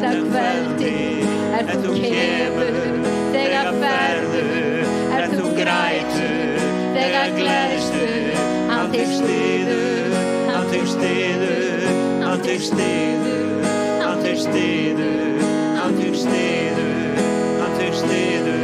þetta kvöldi þú kemur, þegar ferðu þú grætur, þegar gleðstu hann þig styður, hann þig styður, hann þig styður, hann þig styður, hann þig styður, hann þig styður.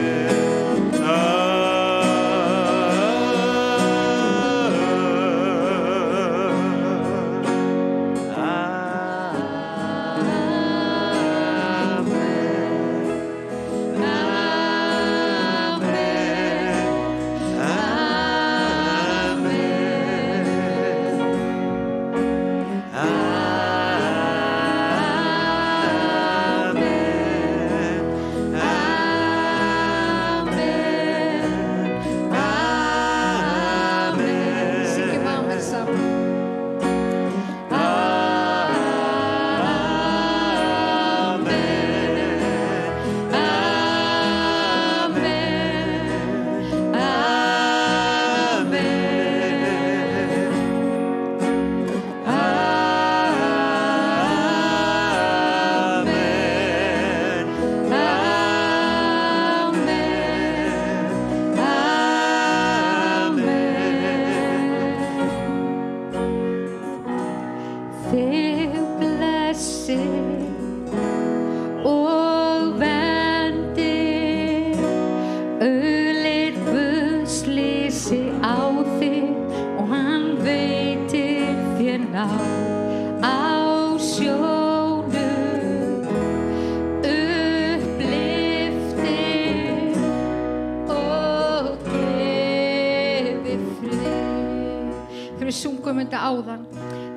Áðan,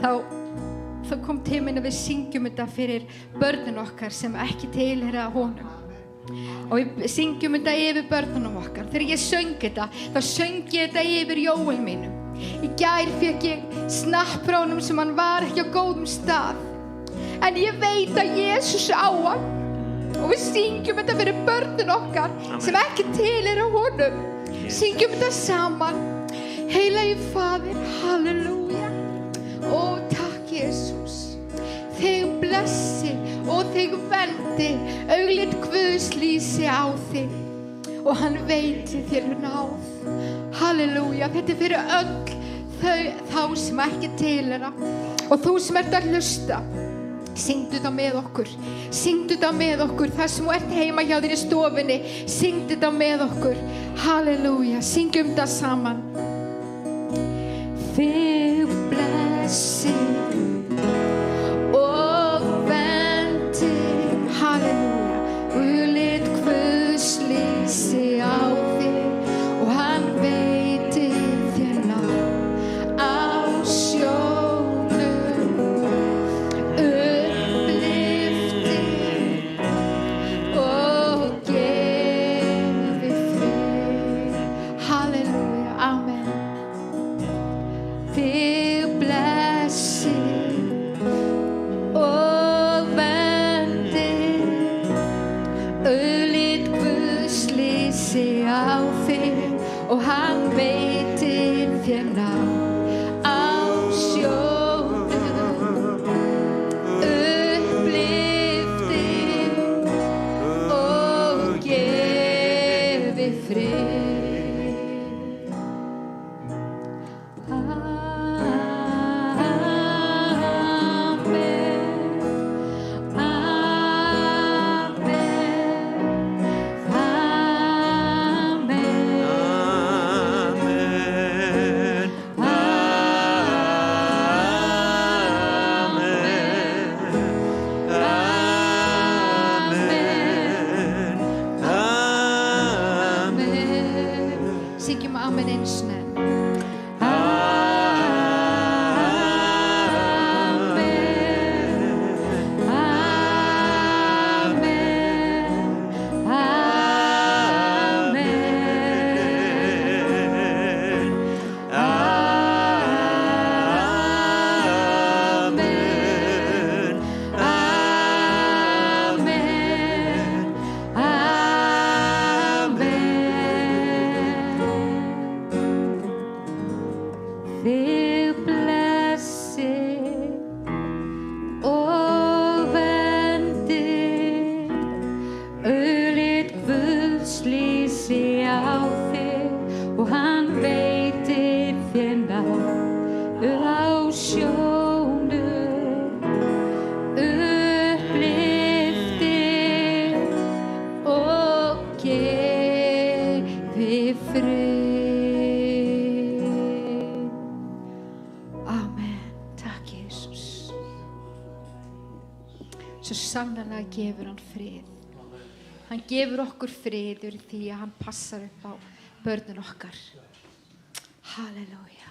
þá kom tíminn að við syngjum þetta fyrir börnin okkar sem ekki tilheyra honum og við syngjum þetta yfir börnunum okkar. Þegar ég söng þetta, þá söng ég þetta yfir Jóel mínum. Í gær fékk ég snapp frá honum sem hann var ekki á góðum stað, en ég veit að Jesús á hann og við syngjum þetta fyrir börnin okkar sem ekki tilheyra honum. Syngjum þetta saman. Heilagi Faðir, halleluja. Ó, takk Jesús. Þig blessi og þig vendi, augliti Guðs lýsi á þig og hann veiti þér náð. Halleluja. Þetta fyrir öll þá sem ekki tilheyra og þú sem ert að hlusta. Syngdu það með okkur. Syngdu það með okkur. Það sem þú ert heima hjá þér í stofunni, syngdu það með okkur. Halleluja. Syngjum það saman. Þig blessi og vendi, halleluja, aulit Guðs lýsi á þig og hann veiti þér náð á sjónum, upplifti og gefi frið. Halleluja, amen. Þig blessi sannlega gefur hann frið. Hann gefur okkur friður því að hann passar upp á börnin okkar. Halleluja.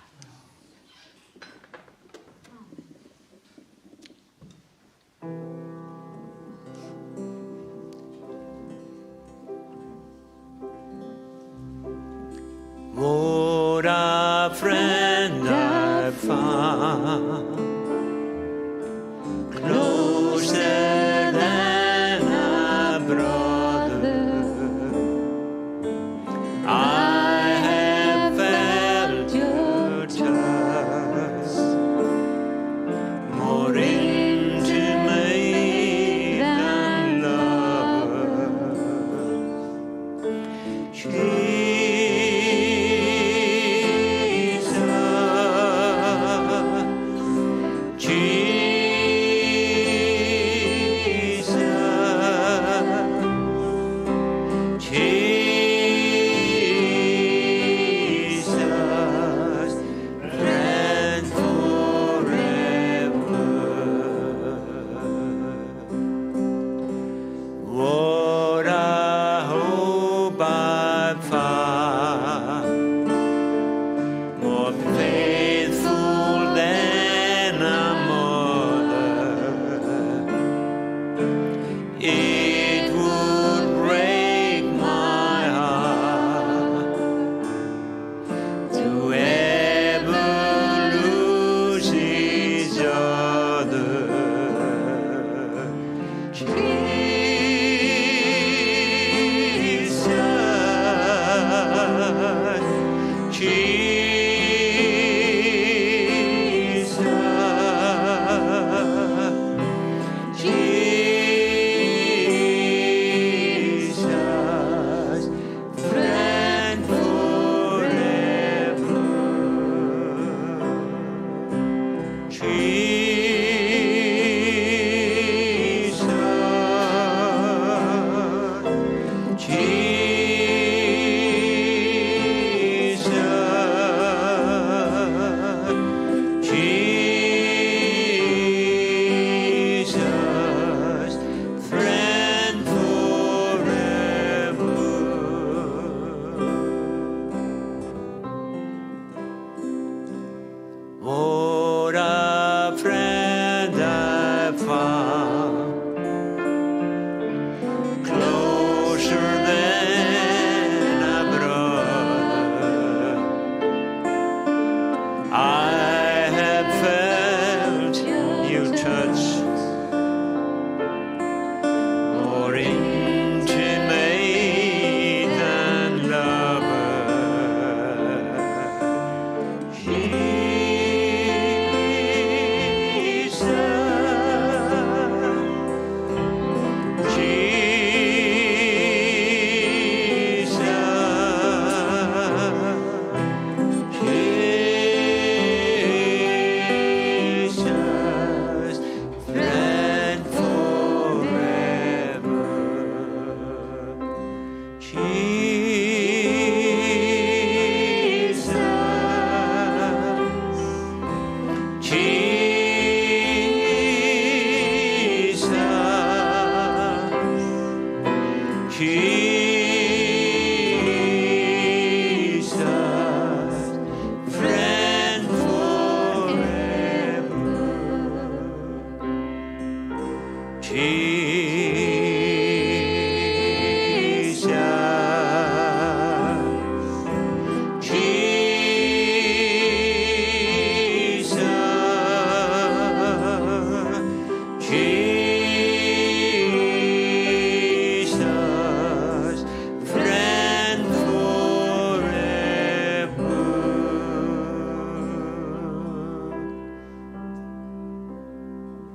What a friend I've found, closer than a brother. I have felt your touch, more intimate than love. What a hope I've found, more faithful than a mother. It would break my heart to ever lose each other. What a friend I've found, closer than a brother. I have felt you touch, more intimate than lover.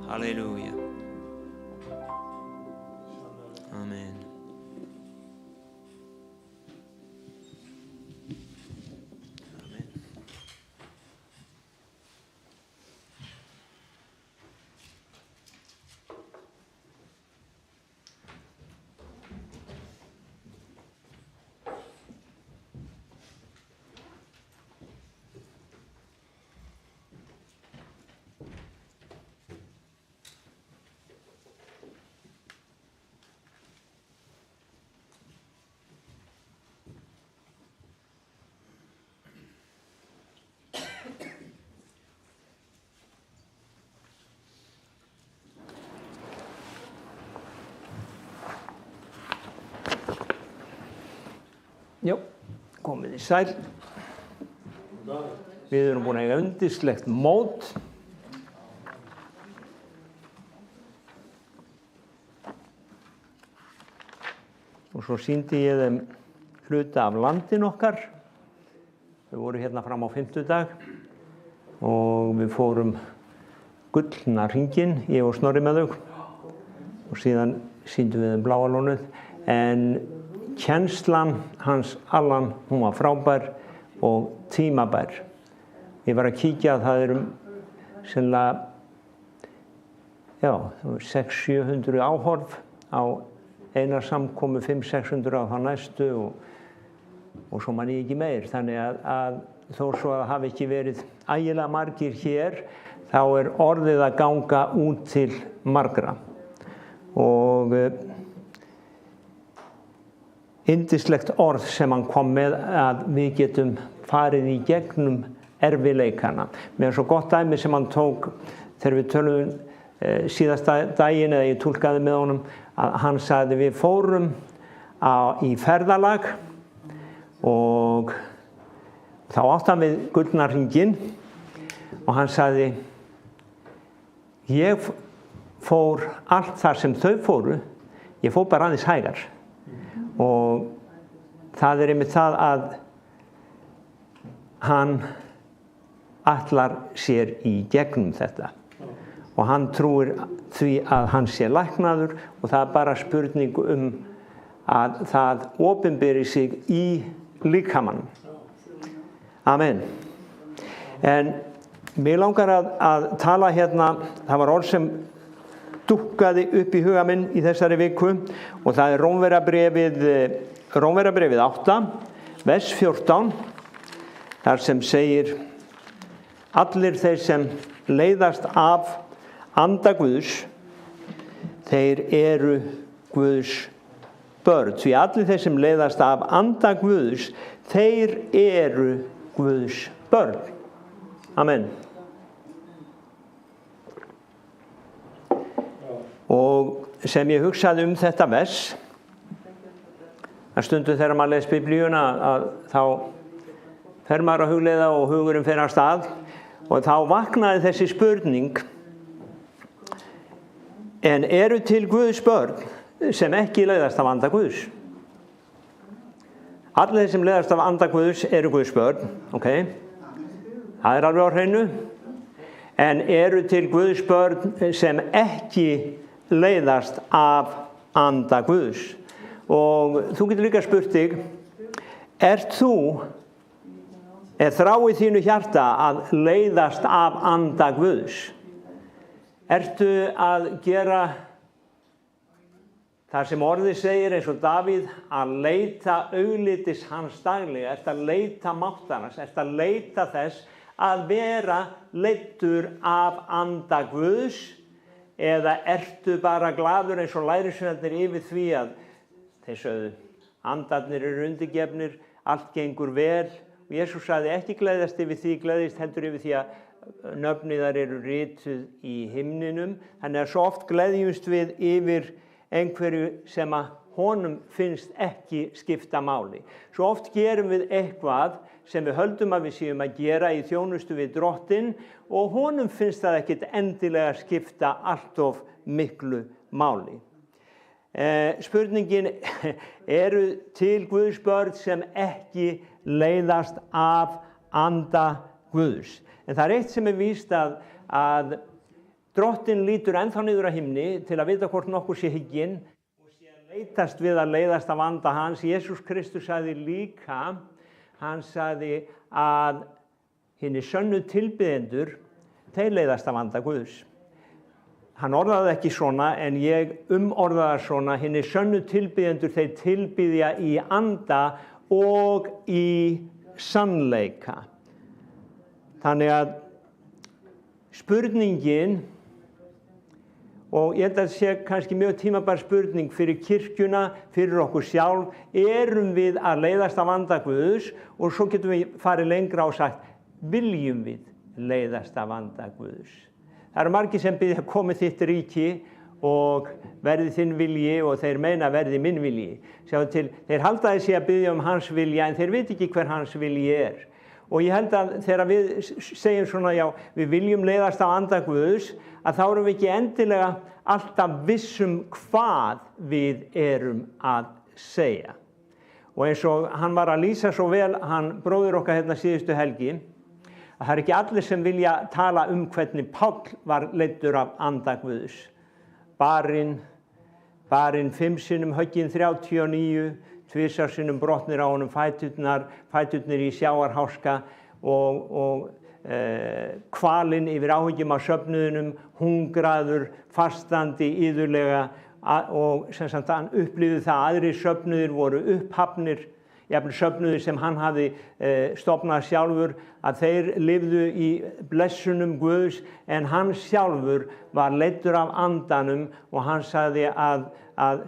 Hallelujah. Amen. Amen. Já, komið í sæl. Við erum búin að eiga yndislegt mót. Og svo sýndi ég þeim hluta af landin okkar. Við vorum hérna fram á 50dag og við fórum Gullna hringinn, ég og Snorri með þau. Og síðan sýndum við þeim Bláa lónið. En kennslan hans Allan, hún var frábær og tímabær. Ég var að kíkja að það sennilega, 600-700 áhorf á eina samkomu, 500-600 á það næstu og svo man ég ekki meir. Þannig að þó svo að það hafi ekki verið ægilega margir hér, þá orðið að ganga út til margra. Og yndislegt orð sem hann kom með að við getum farið í gegnum erfiðleikana. Mér svo gott dæmi sem hann tók þegar við töluðum síðasta daginn, eða ég túlkaði með honum, að hann sagði við fórum í ferðalag og þá átti hann við Gullna hringinn og hann sagði ég fór allt þar sem þau fóru, ég fór bara aðeins hægar. Og það einmitt það að hann ætlar sér í gegnum þetta. Og hann trúir því að hann sé læknaður og það bara spurning að það opinberi sig í líkamann. Amen. En mig langar að tala hérna, það var orð sem dúkkaði upp í huga minn í þessari viku og það Rómverjabréfið 8, vers 14, þar sem segir allir þeir sem leiðast af anda Guðs, þeir eru Guðs börn. Því allir þeir sem leiðast af anda Guðs, þeir eru Guðs börn. Amen. Og sem ég hugsaði þetta vers, að stundu þegar maður les Biblíuna, þá fer maður að hugleiða og hugurinn fer af stað og þá vaknaði þessi spurning, en eru til Guðs börn sem ekki leiðast af anda Guðs? Allir þeir sem leiðast af anda Guðs eru Guðs börn, ok? Það alveg á hreinu. En eru til Guðs börn sem ekki leiðast af anda Guðs? Og þú getur líka spurt þig, þú þrá í þínu hjarta að leiðast af anda Guðs? Ertu að gera það sem orðið segir eins og Davíð, að leita auglitis hans daglega? Ertu að leita máttarans? Ertu að leita þess að vera leiddur af anda Guðs? Eða ertu bara glaður eins og lærisveinarnir yfir því að þeir sögðu, andarnir eru undirgefnir, allt gengur vel. Og Jesús sagði ekki gleðjast yfir því, gleðjast heldur yfir því að nöfniðar eru rituð í himninum. Þannig að svo oft gleðjumst við yfir einhverju sem að honum finnst ekki skipta máli. Svo oft gerum við eitthvað sem við höldum að við séum að gera í þjónustu við Drottinn og honum finnst það ekkit endilega skipta allt of miklu máli. Spurningin, eru til Guðs börn sem ekki leiðast af anda Guðs? En það eitt sem víst að Drottinn lítur ennþá niður að himni til að vita hvort nokkur sé hygginn og sé að leitast við að leiðast af anda hans. Jesús Kristus sagði líka, hann sagði að hinir sönnu tilbiðendur, þeir leiðast af anda Guðs. Hann orðaði ekki svona, en ég orðaði svona, hinir sönnu tilbiðendur, þeir tilbiðja í anda og í sannleika. Þannig að spurningin, og ég held að sé kannski mjög tímabær spurning fyrir kirkjuna, fyrir okkur sjálf, erum við að leiðast af anda Guðs? Og svo getum við farið lengra og sagt, viljum við leiðast af anda Guðs? Það eru margir sem biðja komi þitt ríki og verði þinn vilji og þeir meina verði minn vilji. Sjáðu til, þeir halda þessi að biðja hans vilja en þeir veit ekki hver hans vilji Og ég held að þegar við segjum svona, já, við viljum leiðast á anda Guðs, að þá erum við ekki endilega alltaf vissum hvað við erum að segja. Og eins og hann var að lýsa svo vel, hann bróðir okkar hérna síðustu helgi, að það ekki allir sem vilja tala hvernig Páll var leiddur af anda Guðs. Barinn 5 sinnum, höggin 39, 2 sinnum brotnir á honum fæturnir í sjávarháska og kvalinn yfir áhyggjum af söfnuðinum, hungraður, fastandi iðulega og sem sagt hann upplifði það að aðrir söfnuðir voru upphafnir, jafnvel söfnuðir sem hann hafði stofnað sjálfur, að þeir lifðu í blessunum Guðs en hann sjálfur var leiddur af andanum og hann sagði að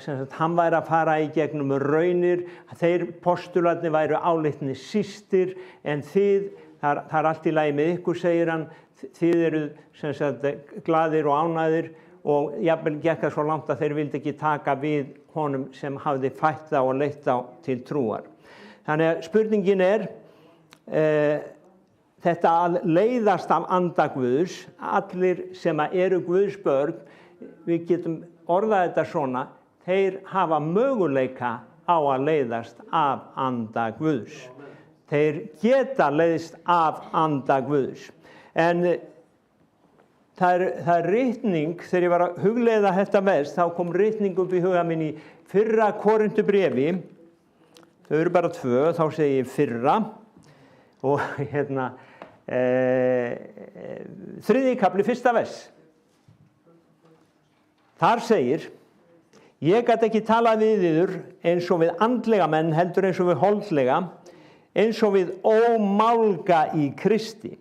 sem sagt, hann væri að fara í gegnum raunir, þeir postularnir væru álitni sístir en þið, það er allt í lagi með ykkur, segir hann, þið eru sem sagt, glaðir og ánægðir og jafnvel gekk það svo langt að þeir vildi ekki taka við honum sem hafði fætt þá og leitt þá til trúar. Þannig að spurningin þetta að leiðast af anda Guðs, allir sem eru Guðs börn, við getum orðað þetta svona, þeir hafa möguleika á að leiðast af anda Guðs. Þeir geta leiðst af anda Guðs. En það er ritning, þegar ég var að hugleiða þetta mest, þá kom ritning upp í huga minn í 1. Korintubréfi, þau eru bara 2, þá segi ég 1. og hérna 3. kapli 1. vers. Þar segir, ég gat ekki talað við yður eins og við andlega menn, heldur eins og við holdlega, eins og við ómálga í Kristi.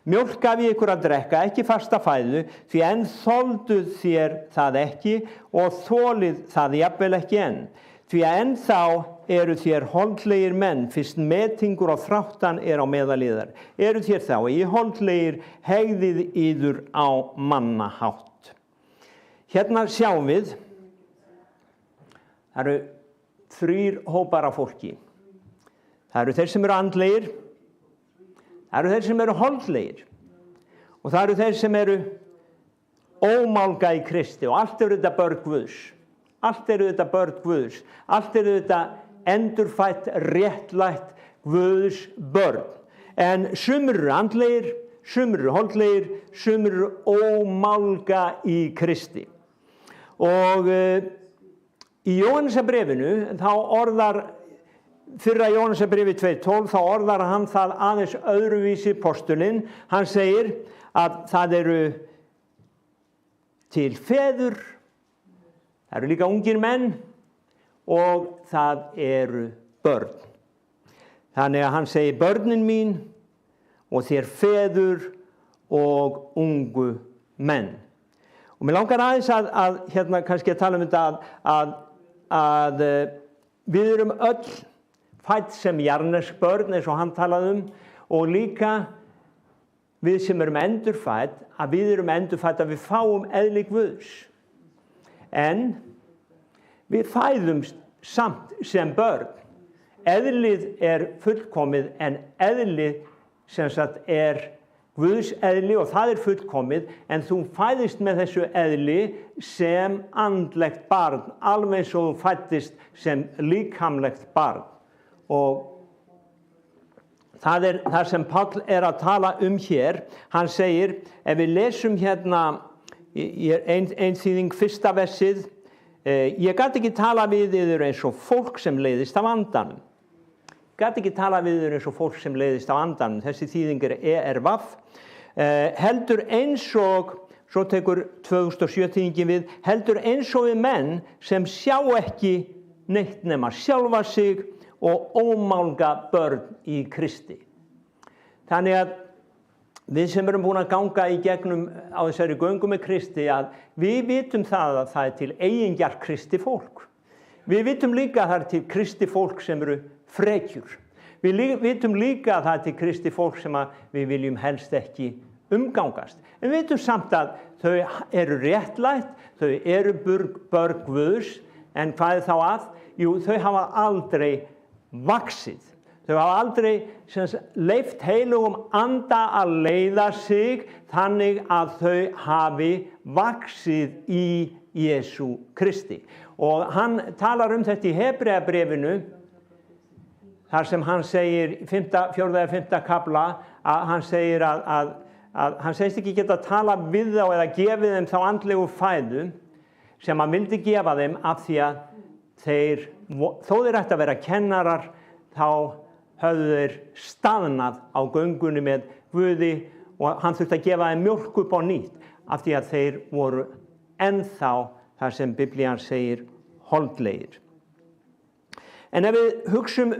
Mjólk gaf ég ykkur að drekka, ekki fasta fæðu, því enn þolduð þér það ekki og þolið það jafnvel ekki enn. Því enn þá eru þér holdlegir menn, fyrst metingur og þráttan á meðal yðar. Eru þér þá í holdlegir, hegðið yður á mannahátt. Hérna sjáum við, það eru 3 hópar af fólki. Það eru þeir sem eru andlegir, það eru þeir sem eru holdlegir og það eru þeir sem eru ómálga í Kristi og allt eru þetta börn Guðs. Allt eru þetta börn Guðs. Allt eru þetta endurfætt, réttlætt Guðs börn. En sumir eru andlegir, sumir eru holdlegir, sumir eru ómálga í Kristi. Og í Jóhannesarbréfinu þá orðar 1. Jóhannesarbréfi 2:12 þá orðar hann það aðeins öðruvísi postulinn. Hann segir að það eru til feður, það eru líka ungir menn og það eru börn. Þannig að hann segir börnin mín og þér feður og ungu menn. Og mér langar aðeins að hérna kannski að tala um þetta að við erum öll fædd sem jarnesk börn eins og hann talaði og líka við sem erum endurfædd, að við erum endurfædd að við fáum eðli Guðs. En við fæðumst samt sem börn. Eðlið fullkomið en eðlið sem sagt Guðs eðli og það fullkomið en þú fæðist með þessu eðli sem andlegt barn, alveg eins og þú fæddist sem líkamlegt barn. Og það það sem Páll að tala hér. Hann segir, ef við lesum hérna ein þýðing 1. versið, ég gat ekki tala við yður eins og fólk sem leiðist af andanum. Gat ekki tala við yður eins og fólk sem leiðist af andanum. Þessi þýðing ERVAF. Heldur eins og, svo tekur 2007 þýðingin við, heldur eins og við menn sem sjá ekki neitt nema sjálfa sig og ómálga börn í Kristi. Þannig að við sem erum búin að ganga í gegnum á þessari göngu með Kristi að við vitum það að það til eigingjar Kristi fólk. Við vitum líka að það til Kristi fólk sem eru frekjur. Við vitum líka að það til Kristi fólk sem við viljum helst ekki umgangast. En við vitum samt að þau eru réttlætt, þau eru börn Guðs, en hvað þá að? Jú, þau hafa aldrei vaxið. Þau hafa aldrei leyft heilugum anda að leiða sig þannig að þau hafi vaxið í Jesú Kristi. Og hann talar þetta í Hebreabréfinu, þar sem hann segir, 4. eða 5. kafla, að hann segir að hann segist ekki geta að tala við þá eða gefið þeim þá andlegu fæðu sem hann vildi gefa þeim af því að þó þeir ættu að vera kennarar, þá höfðu þeir staðnað á göngunni með Guði og hann þurfti að gefa þeim mjólk upp á nýtt af því að þeir voru ennþá þar sem Biblían segir holdlegir. En ef við hugsum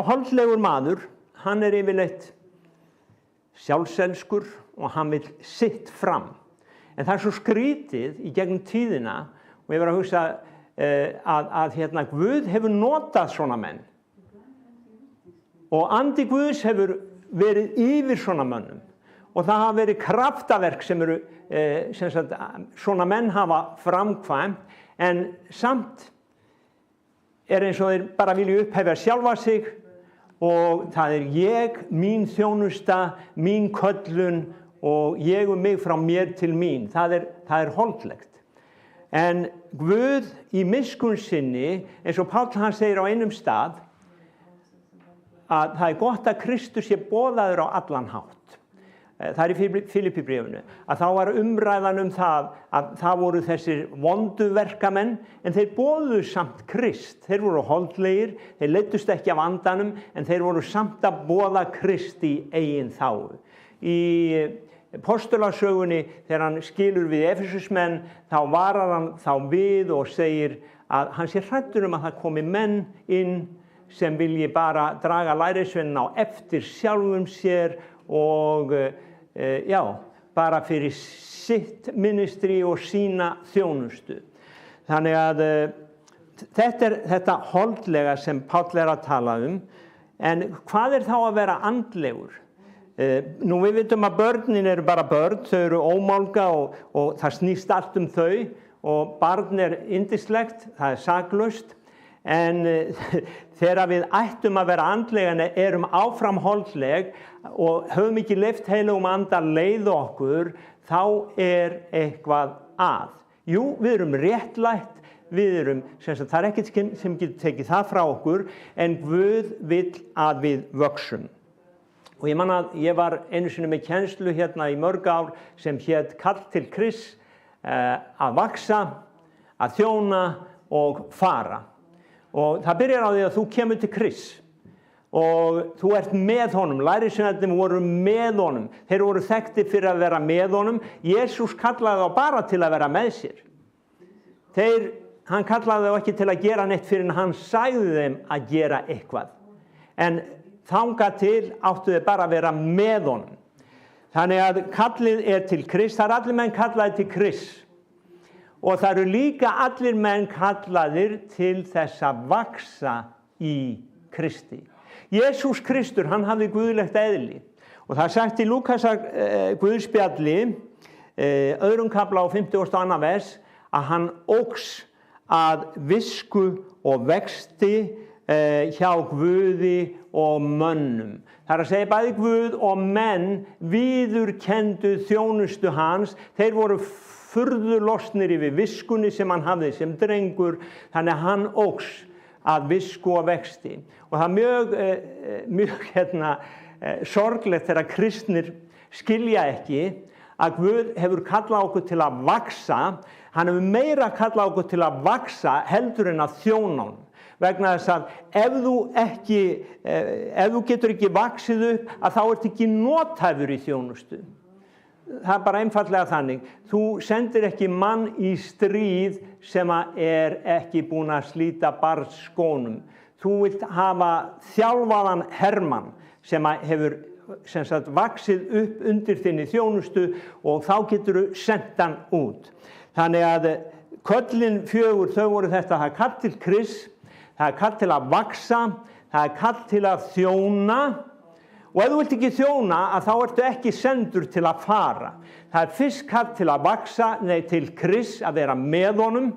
holdlegur maður, hann yfirleitt sjálfselskur og hann vill sitt fram. En það svo skrítið í gegnum tíðina og ég var að hugsa að Guð hefur notað svona menn. Og andi Guðs hefur verið yfir svona mönnum. Og það hafa verið kraftaverk sem eru, svona menn hafa framkvæmt, en samt eins og þeir bara vilja upphefja sjálfa sig og það ég, mín þjónusta, mín köllun og ég mig frá mér til mín. Það er holdlegt. En Guð í miskunn sinni, eins og Páll hann segir á einum stað, að það gott að Kristus sé boðaður á allan hátt. Það í Filippíbréfinu, að þá var umræðan það að það voru þessir vondu verkamenn, en þeir boðuðu samt Krist. Þeir voru holdlegir, þeir leiddust ekki af andanum, en þeir voru samt að boða Krist í eigin þágu. Í Postulasögunni, þegar hann skilur við Efesusmenn, þá varar hann þá við og segir að hann sé hræddur að það komi menn inn sem vilji bara draga lærisveininn á eftir sjálfum sér og bara fyrir sitt ministri og sína þjónustu. Þannig að þetta þetta holdlega sem Páll að tala en hvað þá að vera andlegur? Nú við vitum að börnin eru bara börn, þau eru ómálga og það snýst allt þau og barn yndislegt, það saklaust. En þegar við ættum að vera andlega erum áfram holdleg og höfum ekki leyft heilugum anda leiða okkur, þá eitthvað að. Jú, við erum réttlætt, það ekkert sem getur tekið það frá okkur, en Guð vill að við vöxum. Og ég man að ég var einu sinni með kennslu hérna í mörg ár sem hét Kall til Krists, að vaxa, að þjóna og fara. Og það byrjar á því að þú kemur til Krists og þú ert með honum. Lærisveinarnir voru með honum. Þeir voru þekktir fyrir að vera með honum. Jesús kallaði þá bara til að vera með sér. Hann kallaði þá ekki til að gera neitt fyrir en hann sagði þeim að gera eitthvað. En þangað til áttu þeir bara að vera með honum. Þannig að kallið til Krists. Það allir menn kallaði til Krists. Og það eru líka allir menn kallaðir til þess að vaxa í Kristi. Jesús Kristur, hann hafði guðlegt eðli. Og það sagt í Lúkasar Guðspjalli, 2. kafla á 52. vers, að hann óx að visku og vexti hjá Guði og mönnum. Það að segja bæði Guð og menn viðurkenndu þjónustu hans. Þeir voru furðu losnir yfir viskunni sem hann hafði sem drengur, þannig að hann óx að visku og vexti. Og það mjög sorglegt þegar kristnir skilja ekki að Guð hefur kallað okkur til að vaxa, hann hefur meira kallað okkur til að vaxa heldur en að þjóna honum. Vegna þess að ef þú getur ekki vaxið upp, að þá ert ekki nothæfur í þjónustu. Það bara einfaldlega þannig. Þú sendir ekki mann í stríð sem ekki búinn að slíta barnsskónum. Þú vilt hafa þjálfaðan hermann sem hefur vaxið upp undir þinni þjónustu og þá getur þú sent hann út. Þannig að köllin 4, þau voru þetta, það kall til Krists, það kall til að vaxa, það kall til að þjóna Og ef þú vilt ekki þjóna, að þá ertu ekki sendur til að fara. Það fyrst kall til að vaksa, til Krist, að vera með honum.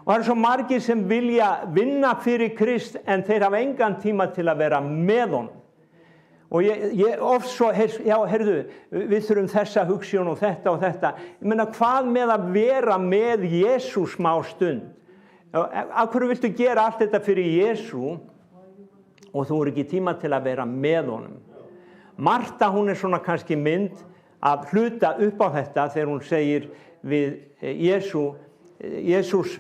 Og það svo margir sem vilja vinna fyrir Krist, en þeir hafa engan tíma til að vera með honum. Og ég oft svo, já, heyrðu, við þurfum þessa hugsjón og þetta. Ég meina, hvað með að vera með Jesús smá stund? Af hverju viltu gera allt þetta fyrir Jesú og þú ekki tíma til að vera með honum? Marta, hún svona kannski mynd að hluta upp á þetta þegar hún segir við Jesús,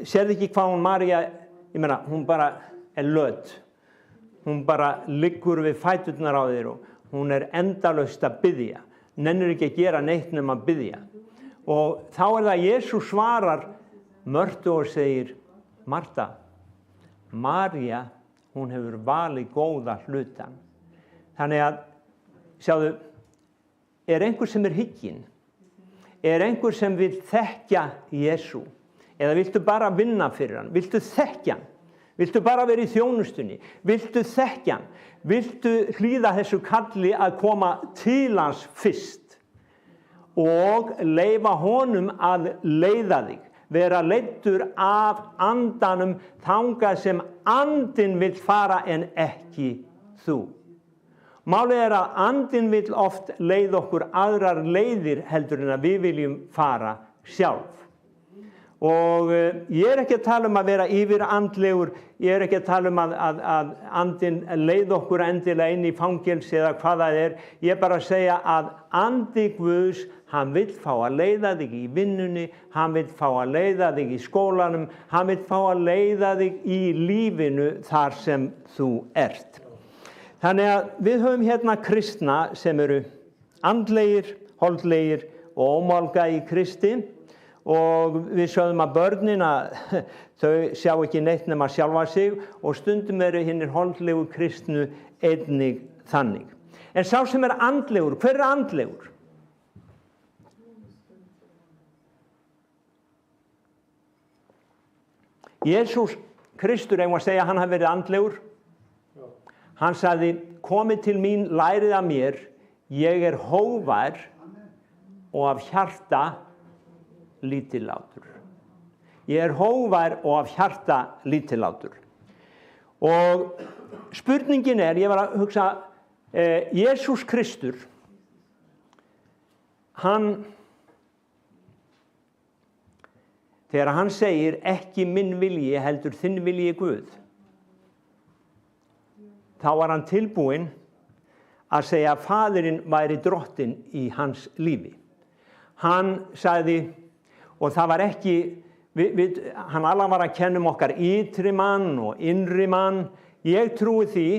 sérðu ekki hvað hún María, ég meina, hún bara löt. Hún bara liggur við fæturnar á þér og hún endalaust að biðja. Nennir ekki að gera neitt nema að biðja. Og þá það Jesús svarar Mörtu og segir, Marta, María, hún hefur valið góða hluta. Þannig að, sjáðu, einhver sem hygginn? Einhver sem vil þekkja Jesú? Eða viltu bara vinna fyrir hann? Viltu þekkja hann? Viltu bara vera í þjónustunni? Viltu þekkja hann? Viltu hlýða þessu kalli að koma til hans fyrst? Og leyfa honum að leiða þig. Vera leiddur af andanum þangað sem andinn vill fara en ekki þú. Málið að andinn vill oft leiða okkur aðrar leiðir heldur en að við viljum fara sjálf. Og ég ekki að tala að vera yfir andlegur, ég ekki að tala að andinn leið okkur endilega inn í fangelsi eða hvað það ég bara að segja að andi Guðs, hann vill fá að leiða þig í vinnunni, hann vill fá að leiða þig í skólanum, hann vill fá að leiða þig í lífinu þar sem þú ert. Þannig að við höfum hérna kristna sem eru andlegir, holdlegir og ómálga í Kristi. Og við sögðum að börnin þau sjá ekki neitt nema sjálfa sig og stundum hinnir holdlegu kristnu einnig þannig. En sá sem andlegur, hver andlegur? Jesús Kristur, eigum að segja að hann hafi verið andlegur. Hann sagði, komið til mín, lærið af mér, ég hógvær og af hjarta lítillátur. Ég hógvær og af hjarta lítillátur. Og spurningin ég var að hugsa, Jesús Kristur, þegar hann segir, ekki minn vilji, heldur þinn vilji Guð, þá var hann tilbúinn að segja að faðirinn væri drottinn í hans lífi. Hann sagði, og það var ekki, hann alveg var að kenna okkar ytri mann og innri mann. Ég trúi því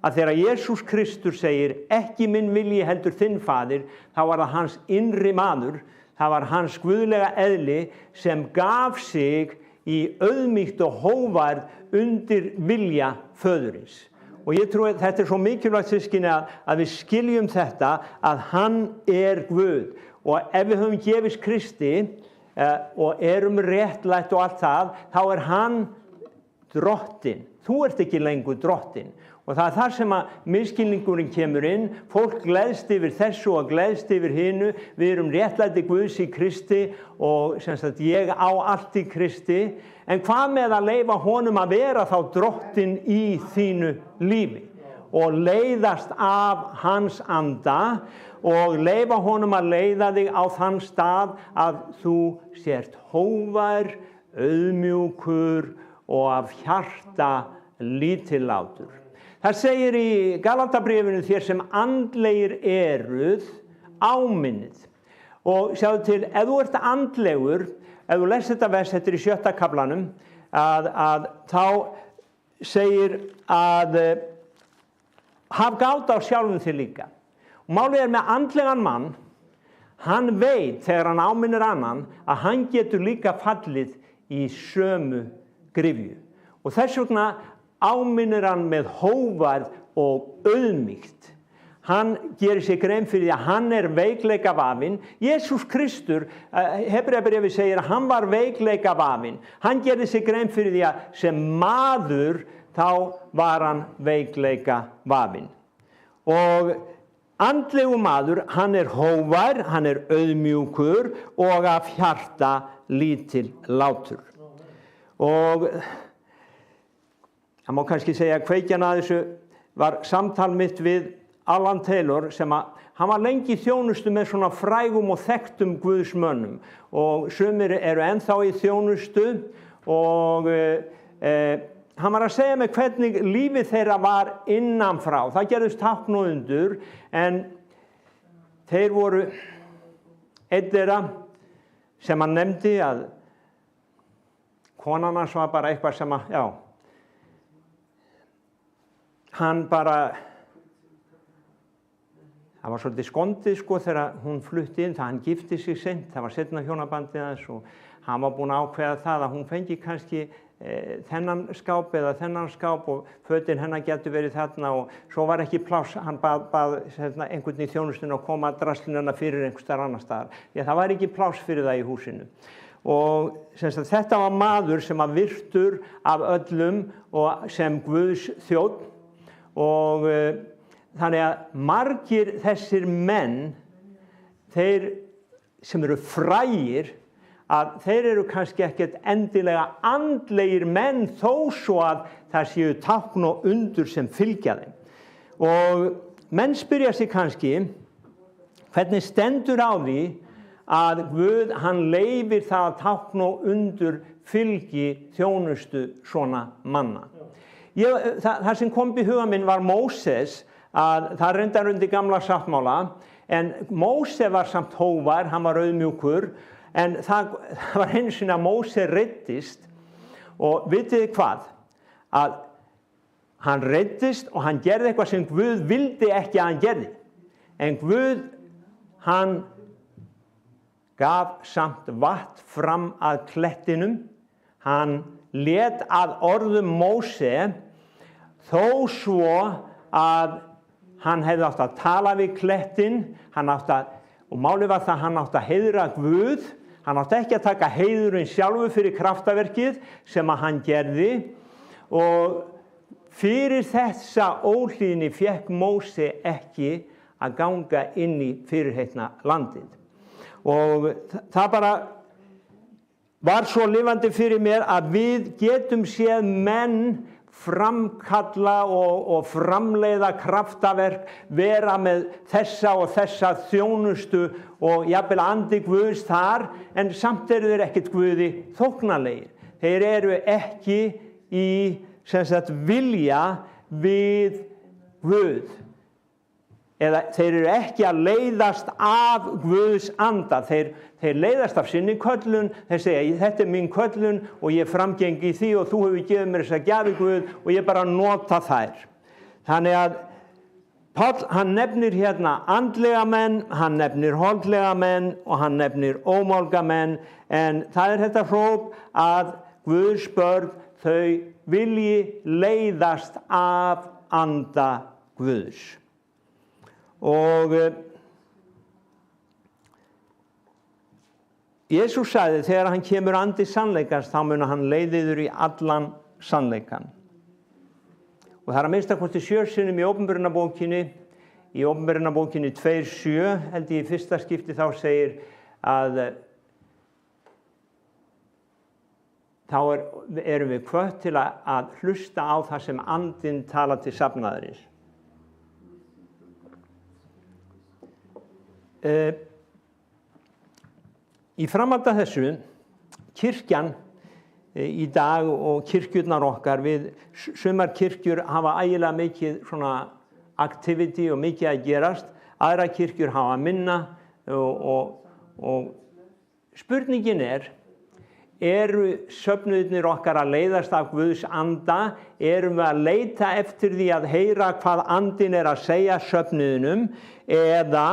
að þegar Jesús Kristur segir, ekki minn vilji heldur þinn faðir, þá var það hans innri maður, það var hans guðlega eðli sem gaf sig í auðmýkt og hógværð undir vilja föðurins. Og ég trúi að þetta svo mikilvægt systkini að við skiljum þetta að hann Guð. Og ef við höfum gefist Kristi og réttlætt og allt það, þá hann drottinn. Þú ert ekki lengur drottinn. Og það þar sem að misskilningurinn kemur inn, fólk gleðst yfir þessu og gleðst yfir hinu, við erum réttlæti Guðs í Kristi og sem sagt ég á allt í Kristi, en hvað með að leyfa honum að vera þá drottinn í þínu lífi og leiðast af hans anda og leyfa honum að leiða þig á þann stað að þú sért hógvær, auðmjúkur og af hjarta lítillátur. Það segir í Galatabréfinu, þér sem andlegir eruð, áminnið. Og sjáðu til, ef þú ert andlegur, ef þú les þetta vers, þetta í 7. kaflanum, að þá segir að haf gátt á sjálfum þér líka. Og málið með andlegan mann, hann veit þegar hann áminnir annan að hann getur líka fallið í sömu gryfju. Og þess vegna áminnir hann með hógværð og auðmýkt. Hann gerir sér grein fyrir því að hann veikleika vafinn. Jesús Kristur, Hebreabréfið segir að hann var veikleika vafinn. Hann gerir sér grein fyrir því að sem maður þá var hann veikleika vafinn. Og andlegu maður, hann hógvær, hann auðmjúkur og af hjarta lítil látur. Og það má kannski segja að kveikjan að þessu var samtal mitt við Alan Taylor sem hann var lengi í þjónustu með svona frægum og þekktum guðsmönnum og sumir eru ennþá í þjónustu og hann var að segja mig hvernig lífið þeirra var innanfrá. Það gerðist tákn og undur en þeir voru einn þeirra sem hann nefndi að konan hans var bara eitthvað sem hann bara það var svolítið skondið sko þegar hún flutti inn, það hann gifti sig seint, það var seinna hjónabandið hans og hann var búinn að ákveða það að hún fengi kannski þennan skáp eða þennan skáp og fötin hennar getur verið þarna og svo var ekki pláss, hann bað einhvern í þjónustinu að koma draslinu hennar fyrir einhvers staðar annar staðar. Það var ekki pláss fyrir það í húsinu. Og þetta var maður sem var virtur af öllum og sem Guðs þjónn og þannig að margir þessir menn, þeir sem eru frægir, að þeir eru kannski ekkert endilega andlegir menn þó svo að það séu tákn og undur sem fylgja þeim. Og menn spyrja sig kannski, hvernig stendur á því að Guð, hann leyfir það að tákn og undur fylgi þjónustu svona manna. Það sem kom í huga minn var Móses, að það reyndar undir gamla sáttmála, en Móse var samt hógvær, hann var auðmjúkur, en það var einu sinni að Móse reiddist og vitið þið hvað? Að hann reiddist og hann gerði eitthvað sem Guð vildi ekki að hann gerði. En Guð, hann gaf samt vatn fram að klettinum, hann lét að orðum Móse þó svo að hann hefði átt að tala við klettin, og málið var það að hann átti að heiðra Guð, hann átti ekki að taka heiðurinn sjálfur fyrir kraftaverkið sem að hann gerði og fyrir þessa óhlýðni fékk Móse ekki að ganga inn í fyrirheitna landið. Og það bara var svo lifandi fyrir mér að við getum séð menn framkalla og framleiða kraftaverk, vera með þessa og þessa þjónustu og jafnvel andi Guðs þar, en samt eru þeir ekkert Guði þóknanlegir. Þeir eru ekki í vilja við Guð. Eða þeir eru ekki að leiðast af Guðs anda, þeir leiðast af sinni köllun, þeir segja þetta mín köllun og ég framgengi í því og þú hefur gefið mér þessa gjafi Guð og ég bara nota þær. Þannig að Páll, hann nefnir hérna andlega menn, hann nefnir holdlega menn og hann nefnir ómálga menn, en það þetta hróp að Guðs börn, þau vilji leiðast af anda Guðs. Og Jesús sagði þegar hann kemur andi sannleikans þá mun hann leiða yður í allan sannleikan. Og það að minnstakosti 7 sinnum í Opinberunarbókinni, í Opinberunarbókinni 2:7 held ég í fyrsta skipti þá segir að þá erum við hvött til að hlusta á það sem andinn talar til safnaðarins. Í framhaldi af þessu, kirkjan í dag og kirkjurnar okkar, sumar kirkjur hafa ægilega mikið svona activity og mikið að gerast, aðra kirkjur hafa minna og spurningin eru söfnuðirnir okkar að leiðast af Guðs anda, erum við að leita eftir því að heyra hvað andinn að segja söfnuðinum, eða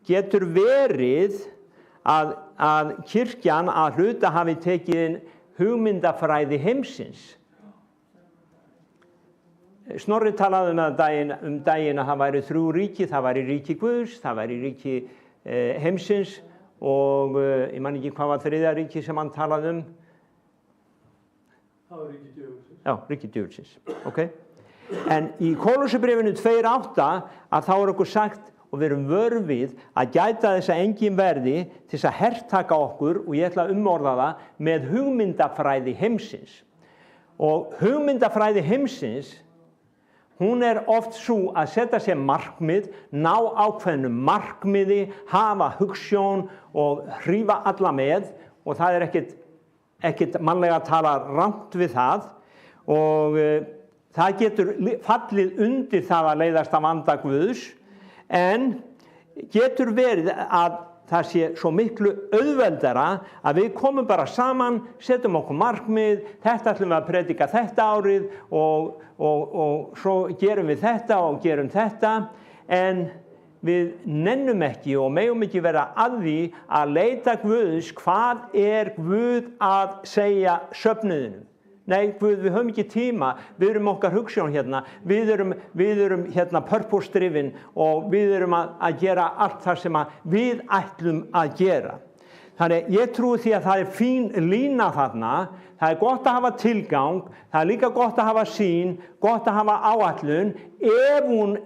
getur verið að kirkjan að hluta hafi tekið inn hugmyndafræði heimsins. Snorri talaði um daginn að það væri 3 ríki, það væri ríki Guðs, það væri ríki heimsins og ég man ekki hvað var 3. ríki sem hann talaði um. Það var ríki djöfulsins. Já, ríki djöfulsins, ok. En í Kólossebréfinu 2:8 að þá okkur sagt og við erum vör við að gæta þess að engin verði til þess að hertaka okkur, og ég ætla að umorða það, með hugmyndafræði heimsins. Og hugmyndafræði heimsins, hún oft svo að setja sér markmið, ná ákveðnu markmiði, hafa hugsjón og hrífa alla með, og það ekkert mannlega að tala rangt við það, og það getur fallið undir það að leiðast af anda Guðs, en getur verið að það sé svo miklu auðveldara að við komum bara saman, setjum okkur markmið, þetta ætlum við að predika þetta árið og svo gerum við þetta og gerum þetta, en við nennum ekki og megum ekki vera að því að leita Guðs, hvað Guð að segja söfnuðinum. Nei, Guð, við höfum ekki tíma, við erum okkar hugsjón hérna, við erum hérna purpose driven og við erum að gera allt það sem við ætlum að gera. Þannig ég trúi því að það fín lína þarna, það gott að hafa tilgang, það líka gott að hafa sýn, gott að hafa áætlun, ef hún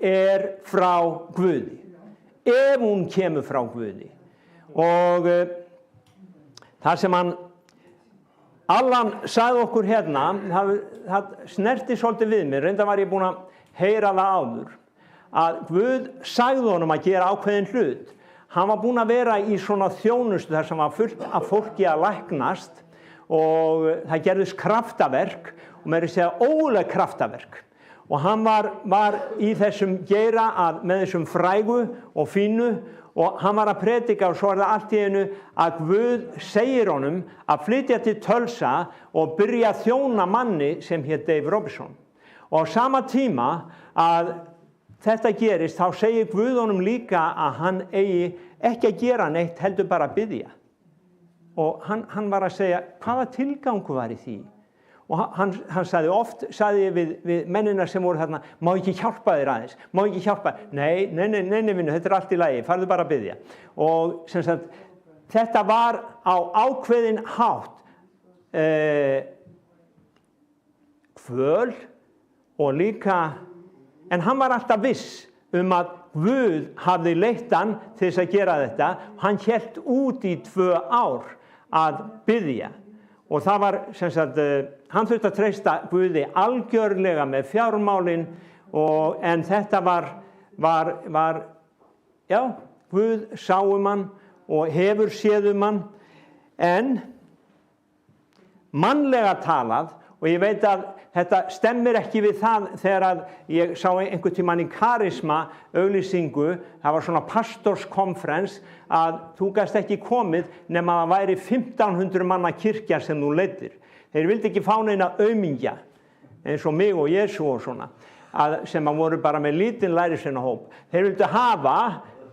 frá Guði, ef hún kemur frá Guði. Og það sem Allan sagði okkur hérna, það snerti svolítið við mér, reynda var ég búin að heyra það áður, að Guð sagði honum að gera ákveðin hlut. Hann var búin að vera í svona þjónustu þar sem var fullt af fólki að læknast og það gerðist kraftaverk og meira að segja óguleg kraftaverk. Og hann var í þessum geira með þessum frægu og fínu, og hann var að predika og svo það allt í einu að Guð segir honum að flytja til Tulsa og byrja að þjóna manni sem hét Dave Robinson. Og á sama tíma að þetta gerist, þá segir Guð honum líka að hann eigi ekki að gera neitt, heldur bara að biðja. Og hann var að segja, hvaða tilgangur var í því? Og hann sagði við mennina sem voru þarna, má ekki hjálpa þér aðeins, má ekki hjálpa, nei, vinnu, þetta allt í lagi, farðu bara að biðja. Og sem sagt, þetta var á ákveðin hátt kvöl og líka, en hann var alltaf viss að Guð hafði leitt hann til þess að gera þetta, hann hélt út í 2 ár að biðja. Og það var, sem sagt, hann þurfti að treysta Guði algjörlega með fjármálin, en þetta var, já, Guð sá hann og hefur séð hann, en mannlega talað, og ég veit að þetta stemmir ekki við það þegar að ég sá einhvern tímann í Karisma auglýsingu, það var svona pastorskonferens að þú gast ekki komið nema það væri 1500 manna kirkja sem þú leiddir. Þeir vildi ekki fá neina aumingja eins og mig og Jesú og svona, sem voru bara með lítinn lærisveinahóp. Þeir vildi hafa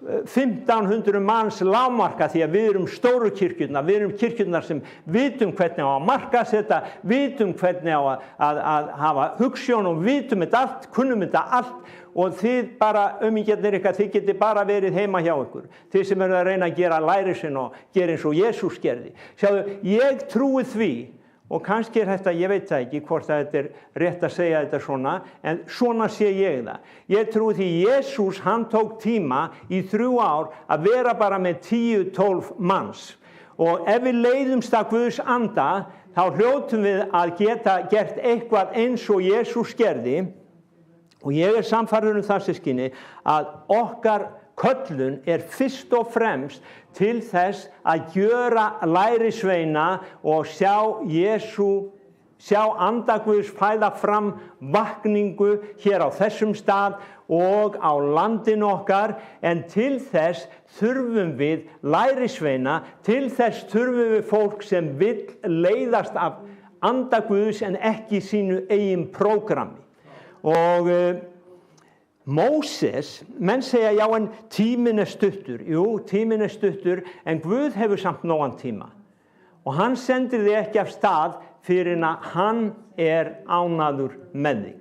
1500 manns lágmarka því að við erum stóru kirkjurnar, við erum kirkjurnar sem vitum hvernig á að markaðsetta, vitum hvernig á að hafa hugsjón og vitum þetta allt, kunnum þetta allt, og þið bara aumingjarnir ykkar, þið geti bara verið heima hjá ykkur, þið sem eru að reyna að gera lærisvein og gera eins og Jesús gerði. Sjáðu, ég trúi því, og kannski þetta, ég veit það ekki hvort þetta rétt að segja þetta svona, en svona sé ég það. Ég trúi því Jesús, hann tók tíma í 3 ár að vera bara með 10-12 manns. Og ef við leiðumst að Guðs anda, þá hljótum við að geta gert eitthvað eins og Jesús gerði. Og ég sannfærður það, systkini, að okkar köllun fyrst og fremst til þess að gjöra lærisveina og sjá anda Guðs fæða fram vakningu hér á þessum stað og á landinu okkar, en til þess þurfum við lærisveina, til þess þurfum við fólk sem vill leiðast af anda Guðs en ekki sínu eigin prógrami. Og Móses, menn segja, já, en tíminn stuttur. Jú, tíminn stuttur, en Guð hefur samt nógan tíma. Og hann sendir þig ekki af stað fyrir að hann ánægður með þig.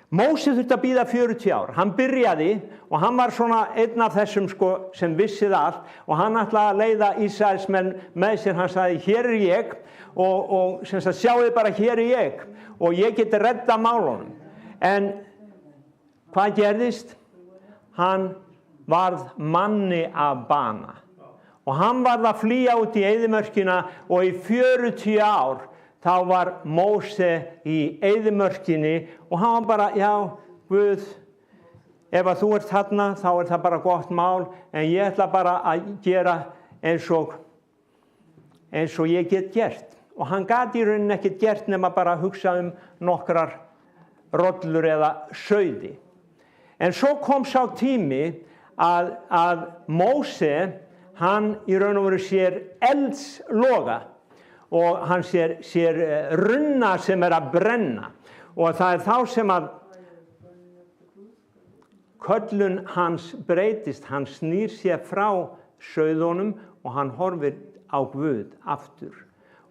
Móses þurfti að bíða 40 ár. Hann byrjaði og hann var svona einn af þessum sem vissið allt, og hann ætlaði að leiða Ísraelsmenn með sér. Hann sagði, hér ég, og sem sagt, sjáðu bara, hér ég, og ég geti redda málunum. En hvað gerðist? Hann varð manni af bana. Og hann varð að flýja út í eyðimörkina og í 40 ár þá var Móse í eyðimörkinni og hann var bara, já, Guð, ef að þú ert þarna þá það bara gott mál, en ég ætla bara að gera eins og ég get gert. Og hann gat í rauninni ekkert gert nema bara að hugsa nokkrar rollur eða sauði. En svo kom sá tími að Móse, hann í raun og veru sér eldsloga og hann sér runna sem að brenna. Og það þá sem að köllun hans breytist, hann snýr sér frá sauðunum og hann horfir á Guð aftur.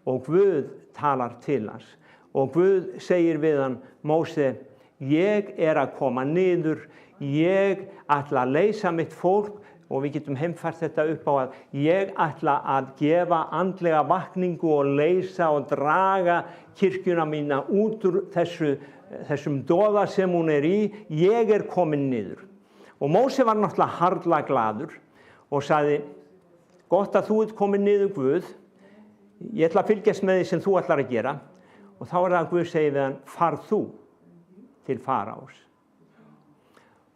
Og Guð talar til hans. Og Guð segir við hann, Móse, ég að koma niður, ég ætla að leysa mitt fólk, og við getum heimfært þetta upp á að ég ætla að gefa andlega vakningu og leysa og draga kirkjuna mína út úr þessum doða sem hún í, ég komin niður. Og Móse var náttúrulega harla glaður og sagði, gott að þú komin niður Guð, ég ætla að fylgjast með því sem þú ætlar að gera. Og þá það að Guð segir við hann, far þú til Faraós.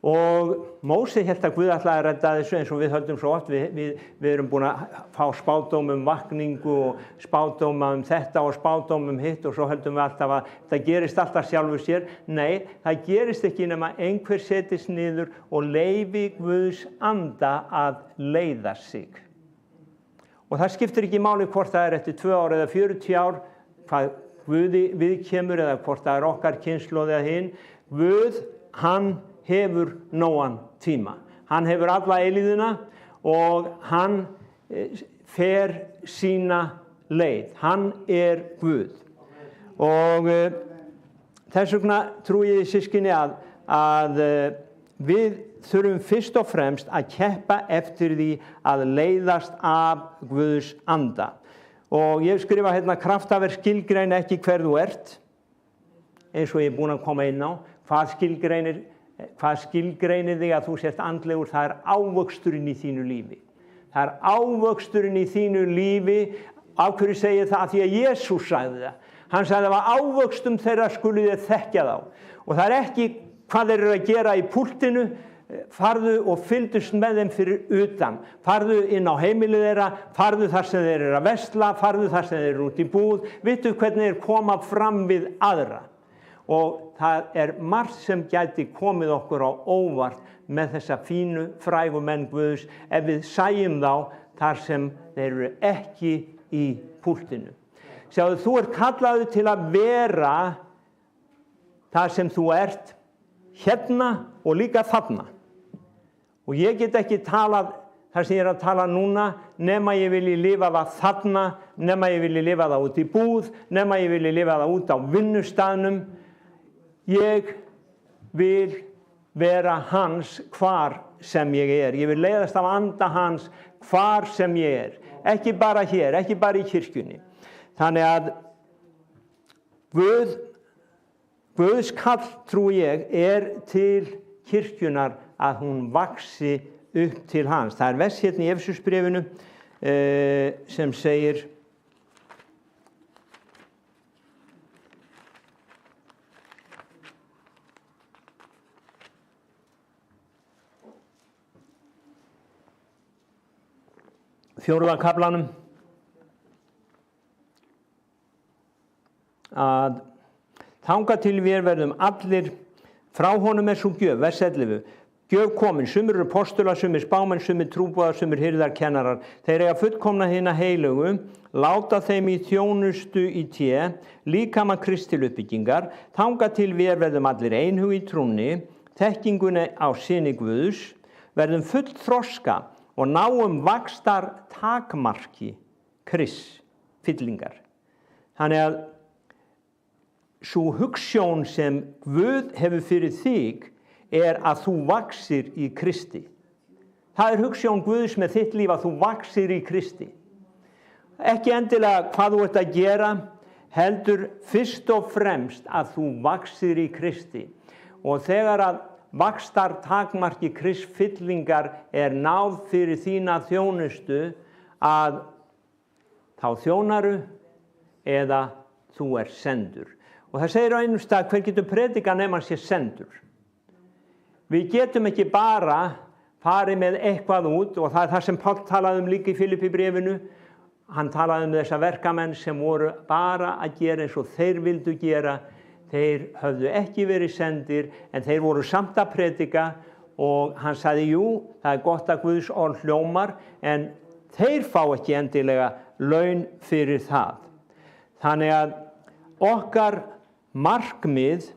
Og Móse hélt að Guð ætlaði að redda þessu eins og við höldum svo oft. Við erum búin að fá spádóm vakningu og spádóm þetta og spádóm hitt og svo höldum við alltaf að það gerist alltaf sjálfu sér. Nei, það gerist ekki nema einhver setist niður og leyfi Guðs anda að leiða sig. Og það skiptir ekki máli hvort það eftir 2 ár eða 40 ár, hvað Guði viðkemur eða hvort það okkar kynslóð eða hinn. Guð, hann hefur nógan tíma. Hann hefur alla eilíðina og hann fer sína leið. Hann Guð. Og þess vegna trúi ég systkini að við þurfum fyrst og fremst að keppa eftir því að leiðast af Guðs anda. Og ég skrifa hérna kraftaverk skilgreina ekki hver þú ert, eins og ég búin að koma inn á. Hvað skilgreinir þig að þú sért andlegur? Það ávöxturinn í þínu lífi. Það ávöxturinn í þínu lífi. Af hverju segir það? Af því að Jesús sagði það. Hann sagði að ávöxtum þeirra skuluð þið þekkja þá. Og það ekki hvað þeir eru að gera í púltinu. Farðu og fylgdust með þeim fyrir utan. Farðu inn á heimilið þeirra, farðu þar sem þeir eru að versla, farðu þar sem þeir eru út í búð. Vittu hvernig þeir koma fram við aðra. Og það margt sem gæti komið okkur á óvart með þessa fínu frægu menn Guðs ef við sæjum þá þar sem þeir eru ekki í púltinu. Sjáðu, þú kallaður til að vera þar sem þú ert hérna og líka þarna. Og ég get ekki talað þar sem ég að tala núna nema ég vilji lifa það þarna, nema ég vilji lifa það út í búð, nema ég vilji lifa það út á vinnustaðnum. Ég vil vera hans hvar sem ég Ég vil leiðast af anda hans hvar sem ég Ekki bara hér, ekki bara í kirkjunni. Þannig að Guðs kall, trúi ég, til kirkjunar að hún vaxi upp til hans. Það vers hérna í Efesusbréfinu sem segir fjórða kaflanum að þangað til vér verðum allir frá honum sú gjöf, vers 11, gjöf komin, sumir eru postular, sumir spámenn, sumir trúboðar, sumir hirðar, kennarar, þeir eiga fullkomna hina heilögu, láta þeim í þjónustu í té, líkama Kristi til uppbyggingar, þangað til vér verðum allir einhug í trúnni, þekkingunni á syni Guðs, verðum full þroska og náum vaxtar takmarki Krists fyllingar. Þannig að sú hugsjón sem Guð hefur fyrir þig að þú vaxir í Kristi. Það hugsjón Guðs með þitt líf að þú vaxir í Kristi. Ekki endilega hvað þú ert að gera, heldur fyrst og fremst að þú vaxir í Kristi. Og þegar að vaxtar takmarki Kristfyllingar náð fyrir þína þjónustu að þá þjónaru eða þú sendur. Og það segir á einum stað, hver getur predikað nema hann sé sendur? Við getum ekki bara farið með eitthvað út, og það það sem Páll talaði líka í Filippíbréfinu. Hann talaði þessa verkamenn sem voru bara að gera eins og þeir vildu gera. Þeir höfðu ekki verið sendir, en þeir voru samt að predika, og hann sagði, jú, það gott að Guðs orð hljómar, en þeir fá ekki endilega laun fyrir það. Þannig að okkar markmið,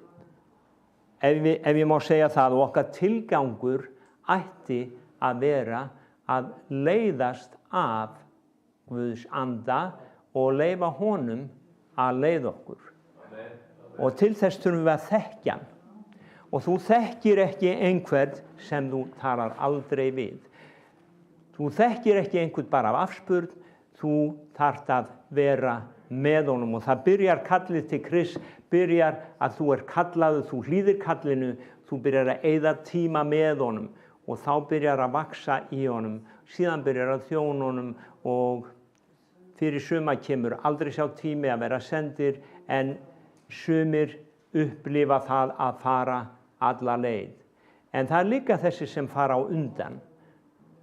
ef ég má segja það, og okkar tilgangur ætti að vera að leiðast af Guðs anda og leyfa honum að leiða okkur. Og til þess þurfum við að þekkja hann. Og þú þekkir ekki einhvern sem þú talar aldrei við. Þú þekkir ekki einhvern bara af afspurn, þú þarft að vera með honum, og það byrjar kallið til Krists, byrjar að þú kallaður, þú hlýðir kallinu, þú byrjar að eyða tíma með honum, og þá byrjar að vaxa í honum, síðan byrjar að þjóna honum, og fyrir suma kemur aldrei sá tími að vera sendir, en sumir upplifa það að fara alla leið. En það líka þessi sem fara á undan,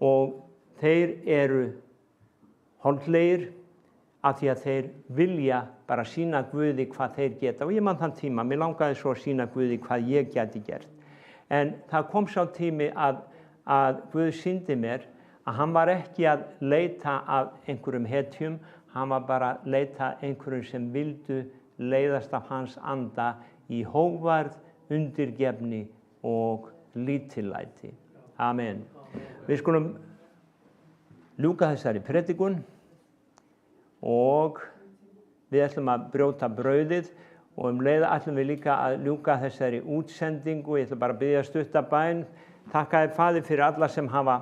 og þeir eru holdlegir, af því að þeir vilja bara sýna Guði hvað þeir geta. Og ég man þann tíma, mér langaði svo að sýna Guði hvað ég geti gert. En það kom sá tími að Guð sýndi mér að hann var ekki að leita að einhverjum hetjum, hann var bara að leita að einhverjum sem vildu leiðast af hans anda í hógværð, undirgefni og lítillæti. Amen. Við skulum ljúka þessari predikun, og við ætlum að brjóta brauðið, og leið ætlum við líka að ljúka þessari útsendingu. Ég ætlum bara að biðja stutta bæn. Takka þér, Faðir, fyrir alla sem hafa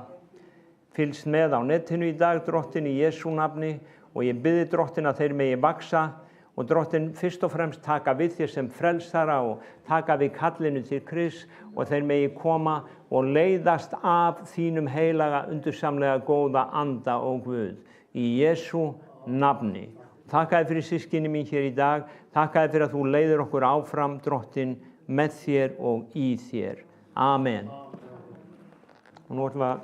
fylgst með á netinu í dag, Drottinn, í Jesú nafni, og ég biðji Drottinn að þeir megi vaxa, og Drottinn fyrst og fremst taka við þér sem frelsara og taka við kallinu til Krists, og þeir megi koma og leiðast af þínum heilaga, undursamlega góða anda og Guð. Í Jesú nafni. Takka þér fyrir systkini mín hér í dag. Takka þér fyrir að þú leiðir okkur áfram, Drottinn, með þér og í þér. Amen. Og nú ætlum við að